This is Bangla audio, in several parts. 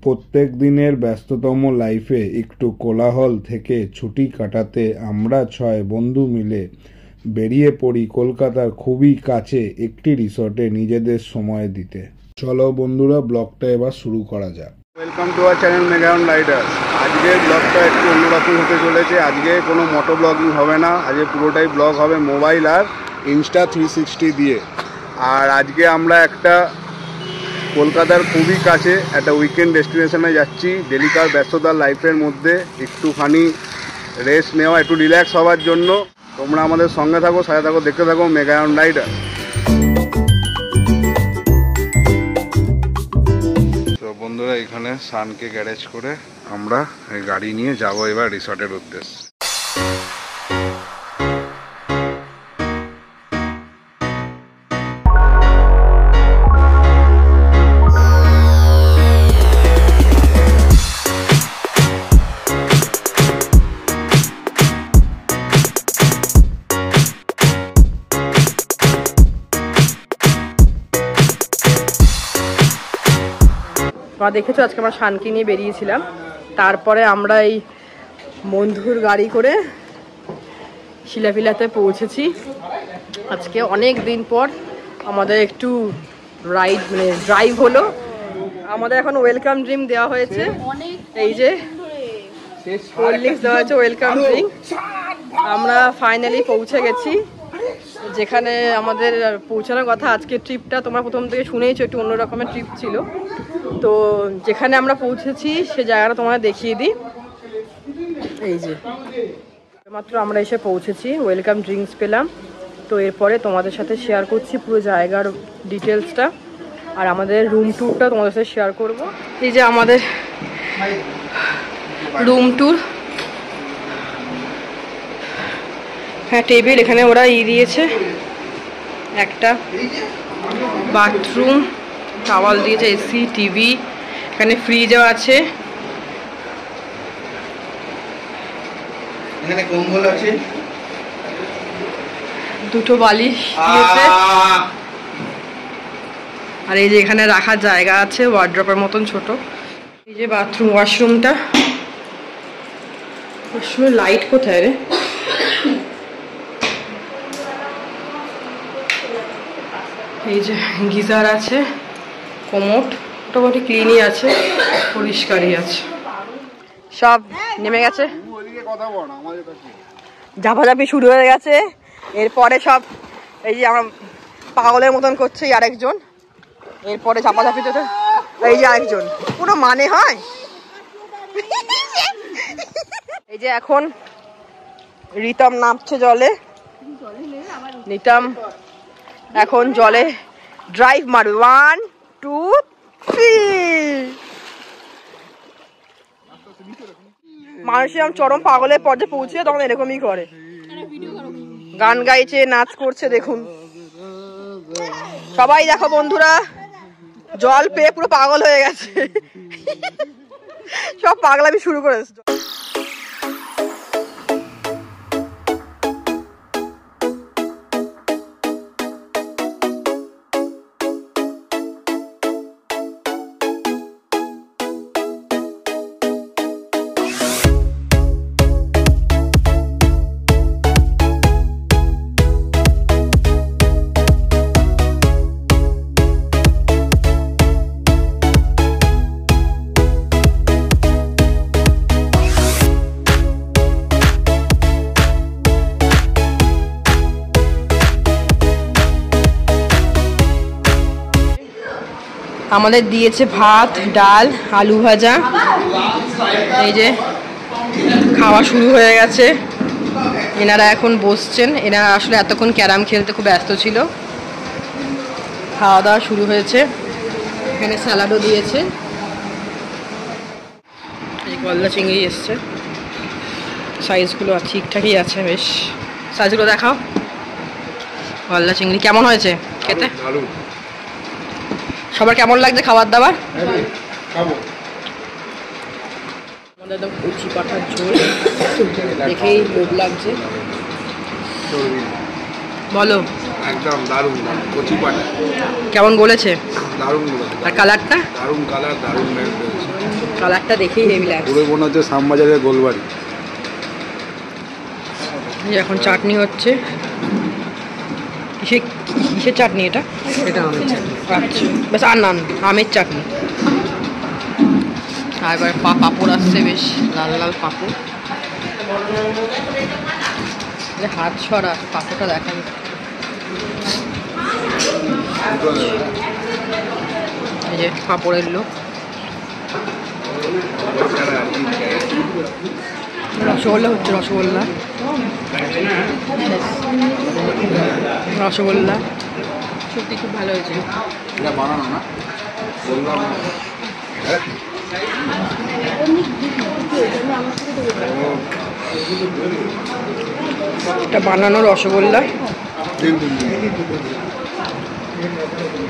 প্রত্যেক দিনের ব্যস্ততম লাইফে একটু কোলাহল থেকে ছুটি কাটাতে আমরা 6 বন্ধু মিলে বেরিয়ে পড়ি কলকাতার খুবই কাছে একটি রিসর্টে নিজেদের সময় দিতে। চলো বন্ধুরা, ব্লগটা এবার শুরু করা যাক। ওয়েলকাম টু আওয়ার চ্যানেল মেগাউন রাইডার্স। আজকের ব্লগটা একটু অন্যরকম হতে চলেছে। আজকে কোনো মোটো ব্লগিং হবে না, আজকে পুরোটাই ব্লগ হবে মোবাইল আর ইনস্টা 360 দিয়ে। আর আজকে আমরা একটা কলকাতার খুবই কাছে একটা উইকেন্ড ডেস্টিনেশনে যাচ্ছি। ডেলিকার ব্যস্ততার লাইফের মধ্যে একটুখানি রেস্ট নেওয়া, একটু রিল্যাক্স হওয়ার জন্য। তোমরা আমাদের সঙ্গে থাকো, সাথে থাকো, দেখতে থাকো মেগাউন রাইডার। তো বন্ধুরা, এখানে সানকে গ্যারেজ করে আমরা এই গাড়ি নিয়ে যাবো এবার রিসর্টের উদ্দেশ্যে। দেখেছো আজকে আমরা শানকে নিয়ে বেরিয়েছিলাম, তারপরে আমরা এই বন্ধুর গাড়ি করে শিলাপিলাতে পৌঁছেছি। আজকে অনেক দিন পর আমাদের একটু রাইড মানে ড্রাইভ হলো। আমাদের এখন ওয়েলকাম ড্রিঙ্ক দেওয়া হয়েছে, এই যে কোল্ড ড্রিঙ্কস দেওয়া হয়েছে ওয়েলকাম ড্রিঙ্ক। আমরা ফাইনালি পৌঁছে গেছি যেখানে আমাদের পৌঁছানোর কথা। আজকের ট্রিপটা তোমরা প্রথম থেকে শুনেইছো, একটু অন্য রকমের ট্রিপ ছিল। তো যেখানে আমরা পৌঁছেছি সে জায়গাটা তোমাদের দেখিয়ে দিই। এই যে মাত্র আমরা এসে পৌঁছেছি, ওয়েলকাম ড্রিঙ্কস পেলাম। তো এরপরে তোমাদের সাথে শেয়ার করছি পুরো জায়গার ডিটেলসটা, আর আমাদের রুম ট্যুরটা তোমাদের সাথে শেয়ার করব। এই যে আমাদের রুম ট্যুর, হ্যাঁ টেবিল এখানে ওরা দিয়েছে, একটা বাথরুম, টাওয়াল দিয়েছে, এসি, টিভি, এখানে ফ্রিজও আছে, এখানে কম্বল আছে, দুটো বালিশ দিয়েছে, আর এই যে এখানে রাখার জায়গা আছে ওয়ার্ড্রপের মতন ছোট। এই যে বাথরুম, ওয়াশরুমটা, ওয়াশরুমের লাইট কোথায় রে? এই যে গিজার আছে, কোমোড মোটামুটি ক্লিনই আছে, পরিষ্কারই আছে। সব নেমে গেছে, ঝাপাঝাপি শুরু হয়ে গেছে। এরপরে সব এই যে আমরা পাগলের মতন করছে আরেকজন, এরপরে ঝাপাঝাপিতে এই যে আরেকজন, কোনো মানে হয়? এই যে এখন রিতম নামছে জলে, রিতম এখন জলে ড্রাইভ মারবে। 1 2 3। মানুষ যখন চরম পাগলের পর্যায়ে পৌঁছে তখন এরকমই করে, গান গাইছে, নাচ করছে। দেখুন সবাই দেখো বন্ধুরা, জল পেয়ে পুরো পাগল হয়ে গেছে, সব পাগলামি শুরু করেছে। আমাদের দিয়েছে ভাত, ডাল, আলু ভাজা। এই যে খাওয়া শুরু হয়ে গেছে, এনারা এখন বসছেন। এনারা আসলে এতক্ষণ ক্যারাম খেলতে খুব ব্যস্ত ছিল। খাওয়া দাওয়া শুরু হয়েছে, এখানে স্যালাডও দিয়েছে। এই গলদা চিংড়ি এসছে, সাইজগুলো ঠিকঠাকই আছে, বেশ। সাইজগুলো দেখাও। গলদা চিংড়ি কেমন হয়েছে খেতে? সবার কেমন লাগছে খাবার দাবার? আমাদের একদম কচি পাঠার ঝোল দেখেই লোভ লাগছে। বলো, একদম দারুণ কচি পাটা। কেমন বলেছে? দারুণ বলেছে। আর কালারটা? দারুণ কালার, দারুণ ম্যাচ। কালারটা দেখেই হেভি লাগছে। পুরো মনে হচ্ছে শ্যামবাজারের গোলবাড়ি। এখন চাটনি হচ্ছে। কিসের চাটনি এটা? এটা আমের চাটনি। আচ্ছা বেশ, আর না আমের চাটনি। আর এবার পাঁপড় আসছে, বেশ লাল লাল পাঁপড়। হাত ছড়া পাঁপড়টা দেখাবে। এই যে পাঁপড়ের লোক। রসগোল্লা হচ্ছে, রসগোল্লা রসগোল্লা সত্যি খুব ভালো হয়েছে। এটা বানানো রসগোল্লা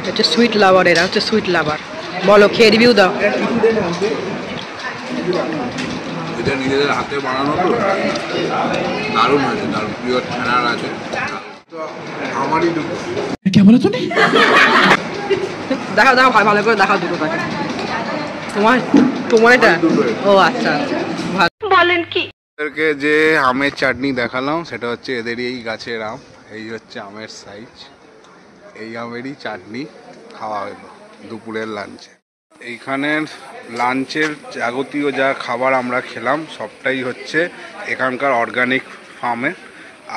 হচ্ছে সুইট লাভার। এরা হচ্ছে সুইট লাভার। বলো, খেয়ে রিভিউ দাও। এটা নিজেদের হাতে বানানো তো দারুণ আছে, দারুণ পিওর ছানার আছে। তো আমারই দুটো দেখাও দেখাও ভালো করে দেখাও দুটো থাকে। তোমার এটা? ও আচ্ছা আচ্ছা, ভালো। বলেন কি এদেরকে যে আমের চাটনি দেখালাম সেটা হচ্ছে এদেরই এই গাছের আম। এই হচ্ছে আমের সাইজ। এই আমেরই চাটনি খাওয়া হলো দুপুরের লাঞ্চে। এইখানের লাঞ্চের যাবতীয় যা খাবার আমরা খেলাম সবটাই হচ্ছে এখানকার অর্গানিক ফার্মের,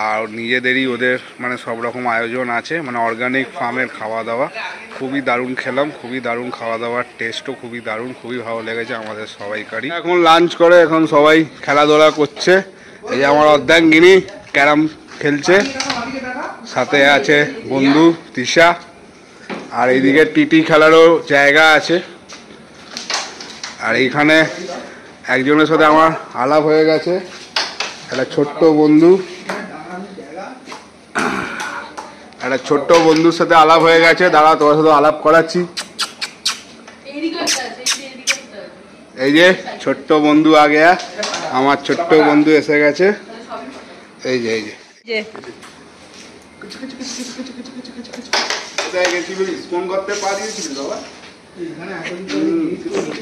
আর নিজেদেরই ওদের মানে সব রকম আয়োজন আছে, মানে অর্গানিক ফার্মের খাওয়া দাওয়া। খুবই দারুণ খেলাম, খুবই দারুণ খাওয়া দাওয়ার টেস্টও খুবই দারুণ, খুবই ভালো লেগেছে আমাদের সবাইকারই। এখন লাঞ্চ করে এখন সবাই খেলাধুলা করছে। এই যে আমার অর্ধাঙ্গিনী ক্যারাম খেলছে, সাথে আছে বন্ধু তৃষা, আর এইদিকে টিটি খেলারও জায়গা আছে। আর এইখানে একজনের সাথে আমার আলাপ হয়ে গেছে, একটা ছোট্ট বন্ধুর সাথে আলাপ হয়ে গেছে। দাঁড়া, তোমার সাথে আলাপ করাচ্ছি। এই যে ছোট্ট বন্ধু আগে, আমার ছোট্ট বন্ধু এসে গেছে। এই যে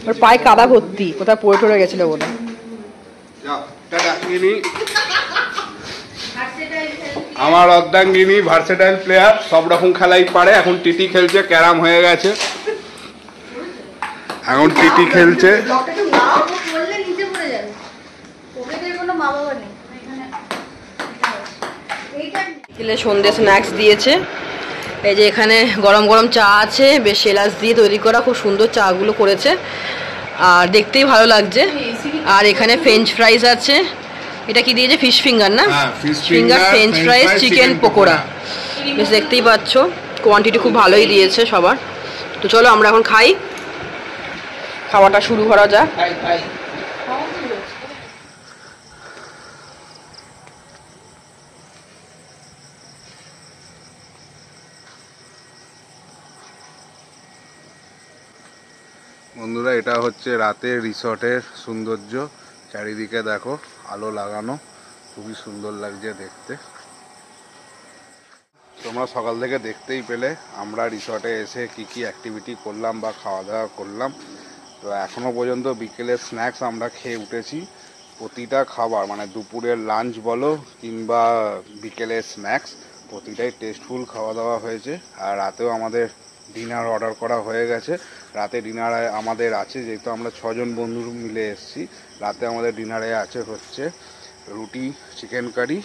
ওর পায়ে কাদা ভর্তি, কোথায় পড়ে টরে গেছিল ওটা। আমার অর্ধাঙ্গিনী ভার্সেটাইল প্লেয়ার, সব রকম খেলাই পারে। এখন টিটি খেলছে, ক্যারাম হয়ে গেছে, এখন টিটি খেলছে। সন্ধ্যে স্ন্যাক্স দিয়েছে। এই যে এখানে গরম গরম চা আছে, বেশ এলাচ দিয়ে তৈরি করা, খুব সুন্দর চাগুলো করেছে আর দেখতেই ভালো লাগছে। আর এখানে ফ্রেঞ্চ ফ্রাইজ আছে। এটা কি দিয়েছে? ফিশ ফিঙ্গার না? Finger, French ফ্রাইজ, chicken pakora. বেশ দেখতেই পাচ্ছ, কোয়ান্টিটি খুব ভালোই দিয়েছে সবার। তো চলো আমরা এখন খাই, খাওয়াটা শুরু করা যাক। বন্ধুরা, এটা হচ্ছে রাতের রিসর্টের সৌন্দর্য। চারিদিকে দেখো আলো লাগানো, খুবই সুন্দর লাগছে দেখতে। তোমরা সকাল থেকে দেখতেই পেলে আমরা রিসর্টে এসে কি কি অ্যাক্টিভিটি করলাম বা খাওয়া দাওয়া করলাম। তো এখনও পর্যন্ত বিকেলের স্ন্যাক্স আমরা খেয়ে উঠেছি। প্রতিটা খাবার মানে দুপুরের লাঞ্চ বলো কিংবা বিকেলের স্ন্যাক্স, প্রতিটাই টেস্টফুল খাওয়া দাওয়া হয়েছে। আর রাতেও আমাদের ডিনার অর্ডার করা হয়ে গেছে। রাতে ডিনারে আমাদের আছে, যেহেতু আমরা 6 জন বন্ধু মিলে এসেছি, রাতে আমাদের ডিনারে আছে হচ্ছে রুটি চিকেন কারি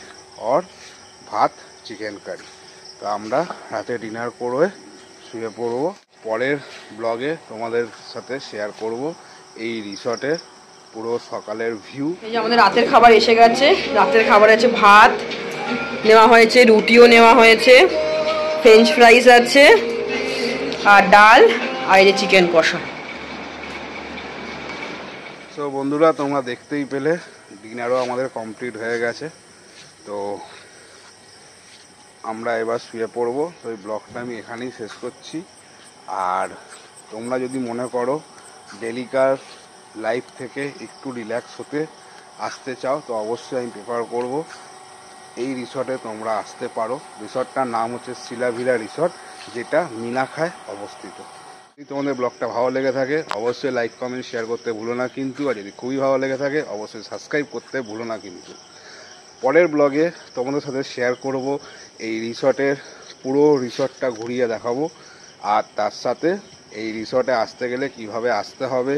আর ভাত চিকেন কারি। তো আমরা রাতে ডিনার করে শুয়ে পড়বো। পরের ব্লগে তোমাদের সাথে শেয়ার করব এই রিসর্টের পুরো সকালের ভিউ। এই যে আমাদের রাতের খাবার এসে গেছে। রাতের খাবার আছে, ভাত নেওয়া হয়েছে, রুটিও নেওয়া হয়েছে, ফ্রেঞ্চ ফ্রাইজ আছে আর ডাল, আর এই যে চিকেন কষা। তো বন্ধুরা, তোমরা দেখতেই পেলে ডিনারও আমাদের কমপ্লিট হয়ে গেছে। তো আমরা এবার শুয়ে পড়বো। তো এই ব্লগটা আমি এখানেই শেষ করছি। আর তোমরা যদি মনে করো ডেলিকার লাইফ থেকে একটু রিল্যাক্স হতে আসতে চাও, তো অবশ্যই আমি প্রেফার করব এই রিসর্টে তোমরা আসতে পারো। রিসর্টটার নাম হচ্ছে শিলাভিলা রিসর্ট, যেটা মিনাখায় অবস্থিত। যদি তোমাদের ব্লগটা ভালো লেগে থাকে অবশ্যই লাইক কমেন্ট শেয়ার করতে ভুলো না কিন্তু, আর যদি খুবই ভালো লেগে থাকে অবশ্যই সাবস্ক্রাইব করতে ভুলো না কিন্তু। পরের ব্লগে তোমাদের সাথে শেয়ার করব এই রিসর্টের পুরো রিসর্টটা ঘুরিয়ে দেখাবো, আর তার সাথে এই রিসর্টে আসতে গেলে কিভাবে আসতে হবে,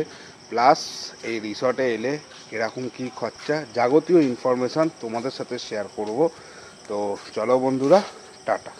প্লাস এই রিসর্টে এলে কীরকম কী খরচা, যাবতীয় ইনফরমেশান তোমাদের সাথে শেয়ার করব। তো চলো বন্ধুরা, টাটা।